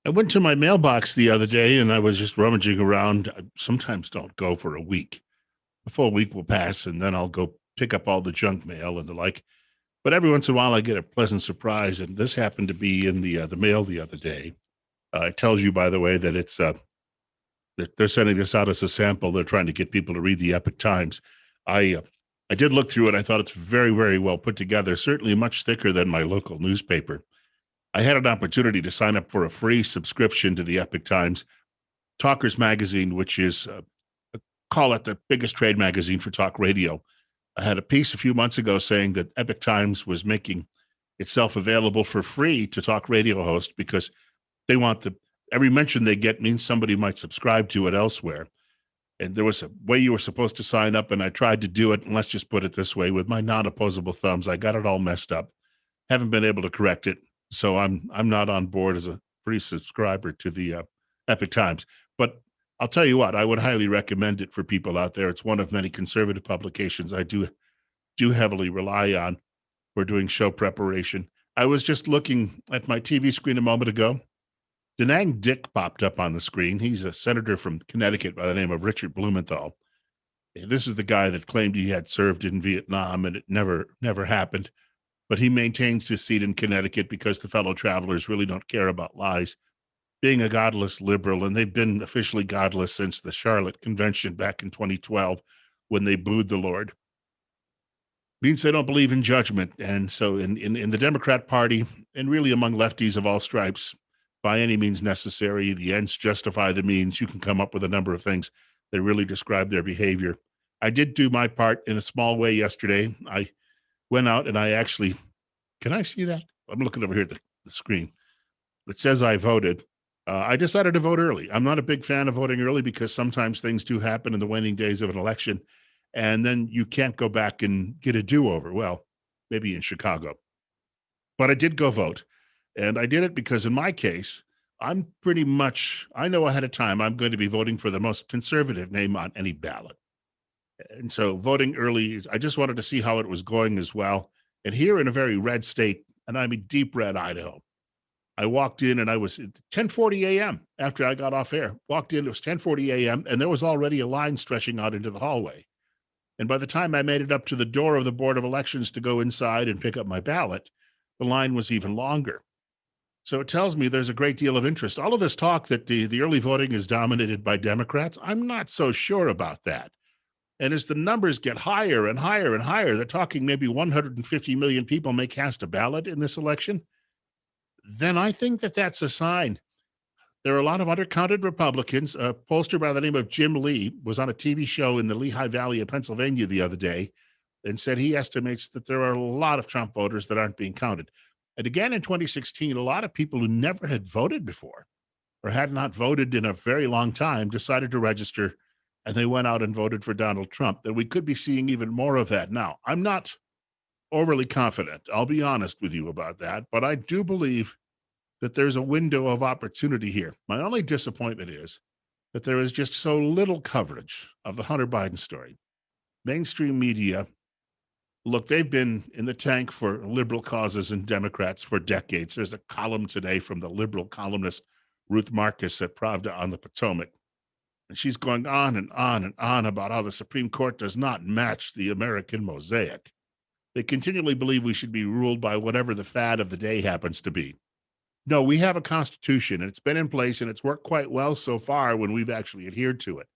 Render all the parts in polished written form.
I went to my mailbox the other day and I was just rummaging around. I sometimes don't go for a week. A full week will pass and then I'll go pick up all the junk mail and the like. But every once in a while I get a pleasant surprise, and this happened to be in the mail the other day. It tells you, by the way, that they're sending this out as a sample. They're trying to get people to read the Epic Times. I uh, I did look through it. I thought it's very, very well put together. Certainly much thicker than my local newspaper. I had an opportunity to sign up for a free subscription to the Epic Times Talkers Magazine, which is call it the biggest trade magazine for talk radio. I had a piece a few months ago saying that Epic Times was making itself available for free to talk radio hosts because they want the every mention they get means somebody might subscribe to it elsewhere. And there was a way you were supposed to sign up, and I tried to do it. And let's just put it this way: with my non-opposable thumbs, I got it all messed up. Haven't been able to correct it, so I'm not on board as a free subscriber to the Epic Times. But I'll tell you what, I would highly recommend it for people out there. It's one of many conservative publications I do heavily rely on for doing show preparation. I was just looking at my TV screen a moment ago. Denang Dick popped up on the screen. He's a senator from Connecticut by the name of Richard Blumenthal. This is the guy that claimed he had served in Vietnam and it never happened. But he maintains his seat in Connecticut because the fellow travelers really don't care about lies. Being a godless liberal, and they've been officially godless since the Charlotte Convention back in 2012 when they booed the Lord, means they don't believe in judgment. And so in the Democrat Party, and really among lefties of all stripes, by any means necessary, the ends justify the means. You can come up with a number of things that really describe their behavior. I did do my part in a small way yesterday. I went out and I actually, can I see that? I'm looking over here at the screen. It says I voted. I decided to vote early. I'm not a big fan of voting early because sometimes things do happen in the waning days of an election, and then you can't go back and get a do-over. Well, maybe in Chicago. But I did go vote, and I did it because in my case, I know ahead of time I'm going to be voting for the most conservative name on any ballot. And so voting early, I just wanted to see how it was going as well. And here in a very red state, and I mean deep red Idaho, I walked in and I was at 10:40 a.m. after I got off air. Walked in, it was 10:40 a.m. and there was already a line stretching out into the hallway. And by the time I made it up to the door of the Board of Elections to go inside and pick up my ballot, the line was even longer. So it tells me there's a great deal of interest. All of this talk that the early voting is dominated by Democrats, I'm not so sure about that. And as the numbers get higher and higher and higher, they're talking maybe 150 million people may cast a ballot in this election. Then I think that that's a sign. There are a lot of undercounted Republicans. A pollster by the name of Jim Lee was on a TV show in the Lehigh Valley of Pennsylvania the other day and said he estimates that there are a lot of Trump voters that aren't being counted. And again in 2016, a lot of people who never had voted before or had not voted in a very long time decided to register, and they went out and voted for Donald Trump. And we could be seeing even more of that now. I'm not overly confident. I'll be honest with you about that, but I do believe that there's a window of opportunity here. My only disappointment is that there is just so little coverage of the Hunter Biden story. Mainstream media, look, they've been in the tank for liberal causes and Democrats for decades. There's a column today from the liberal columnist Ruth Marcus at Pravda on the Potomac. And she's going on and on and on about how the Supreme Court does not match the American mosaic. They continually believe we should be ruled by whatever the fad of the day happens to be. No, we have a constitution, and it's been in place, and it's worked quite well so far when we've actually adhered to it.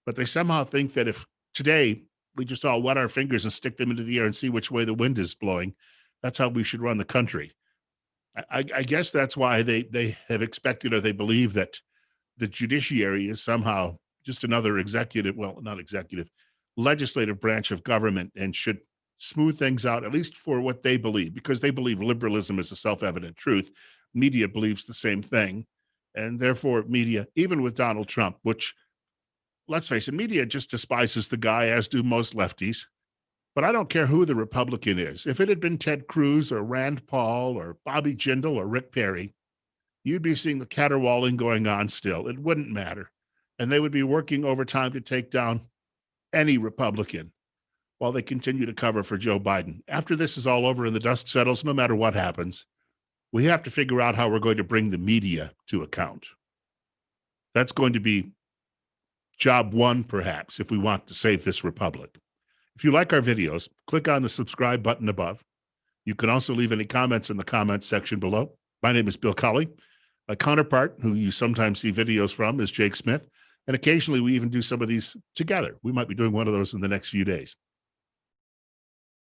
But they somehow think that if today we just all wet our fingers and stick them into the air and see which way the wind is blowing, that's how we should run the country. I guess that's why they have expected, or they believe that the judiciary is somehow just another executive, well, not executive, legislative branch of government, and should smooth things out, at least for what they believe, because they believe liberalism is a self-evident truth. Media believes the same thing. And therefore, media, even with Donald Trump, which, let's face it, media just despises the guy, as do most lefties. But I don't care who the Republican is. If it had been Ted Cruz or Rand Paul or Bobby Jindal or Rick Perry, you'd be seeing the caterwauling going on still. It wouldn't matter. And they would be working overtime to take down any Republican while they continue to cover for Joe Biden. After this is all over and the dust settles, no matter what happens, we have to figure out how we're going to bring the media to account. That's going to be job one, perhaps, if we want to save this republic. If you like our videos, click on the subscribe button above. You can also leave any comments in the comments section below. My name is Bill Colley. My counterpart, who you sometimes see videos from, is Jake Smith. And occasionally we even do some of these together. We might be doing one of those in the next few days.